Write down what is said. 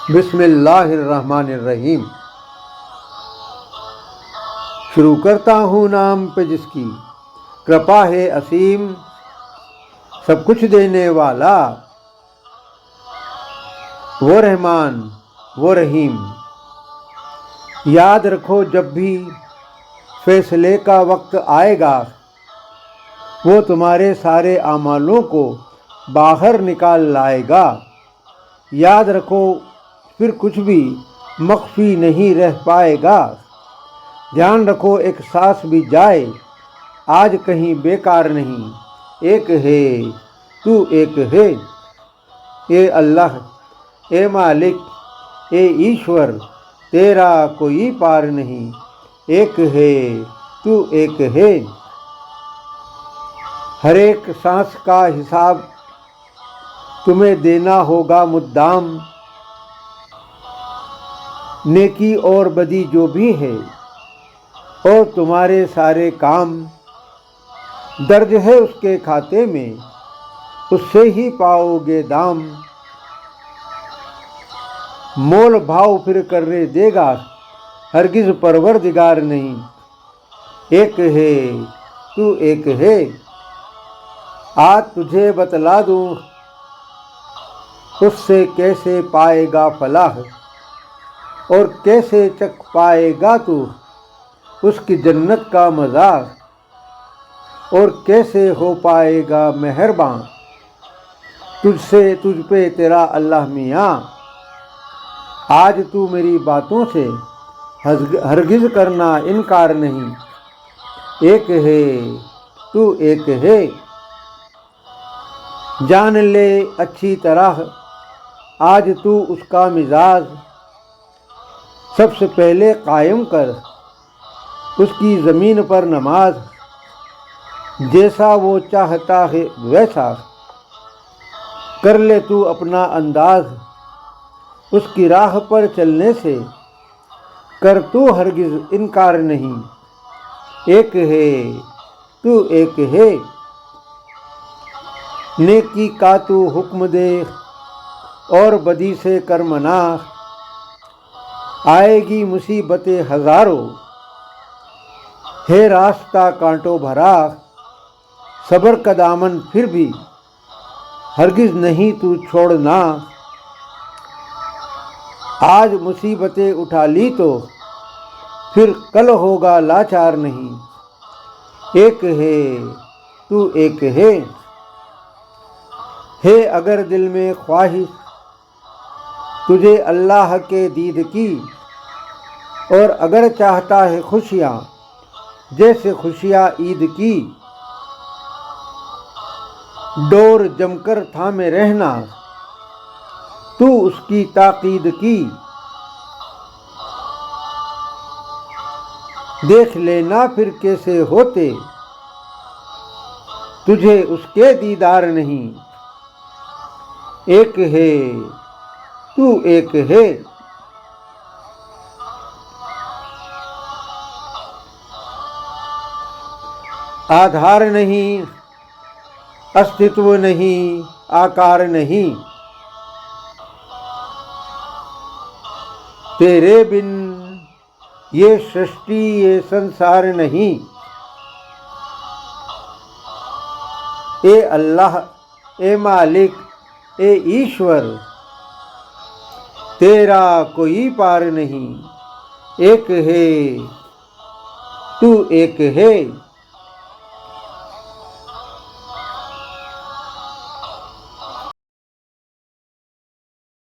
बिस्मिल्लाहिर्रहमानिर्रहीम। शुरू करता हूँ नाम पे जिसकी कृपा है असीम, सब कुछ देने वाला वो रहमान वो रहीम। याद रखो जब भी फैसले का वक्त आएगा, वो तुम्हारे सारे आमालों को बाहर निकाल लाएगा। याद रखो फिर कुछ भी मख्फी नहीं रह पाएगा। ध्यान रखो एक सांस भी जाए आज कहीं बेकार नहीं। एक है तू एक है, ए अल्लाह ए मालिक ए ईश्वर, तेरा कोई पार नहीं। एक है तू एक है। हर एक सांस का हिसाब तुम्हें देना होगा मुद्दाम। नेकी और बदी जो भी है और तुम्हारे सारे काम दर्ज है उसके खाते में, उससे ही पाओगे दाम। मोल भाव फिर करने देगा हरगिज परवरदिगार नहीं। एक है तू एक है। आज तुझे बतला दूं उससे कैसे पाएगा फलाह, और कैसे चख पाएगा तू उसकी जन्नत का मज़ा, और कैसे हो पाएगा मेहरबान तुझसे तुझ पे तेरा अल्लाह मियाँ। आज तू मेरी बातों से हरगिज़ करना इनकार नहीं। एक है तू एक है। जान ले अच्छी तरह आज तू उसका मिजाज, सबसे पहले कायम कर उसकी ज़मीन पर नमाज। जैसा वो चाहता है वैसा कर ले तू अपना अंदाज। उसकी राह पर चलने से कर तू हरगिज़ इनकार नहीं। एक है तू एक है। नेकी का तू हुक्म दे और बदी से कर मना। आएगी मुसीबतें हज़ारों है रास्ता कांटों भरा। सब्र का दामन फिर भी हरगिज़ नहीं तू छोड़ना। आज मुसीबतें उठा ली तो फिर कल होगा लाचार नहीं। एक है तू एक है अगर दिल में ख्वाहिश तुझे अल्लाह के दीद की, और अगर चाहता है खुशियाँ जैसे खुशियाँ ईद की। डोर जमकर थामे रहना तू उसकी ताकीद की। देख लेना फिर कैसे होते तुझे उसके दीदार नहीं। एक है तू एक है। आधार नहीं अस्तित्व नहीं आकार नहीं, तेरे बिन ये सृष्टि ये संसार नहीं। ए अल्लाह ए मालिक ए ईश्वर, तेरा कोई पार नहीं। एक है तू एक है।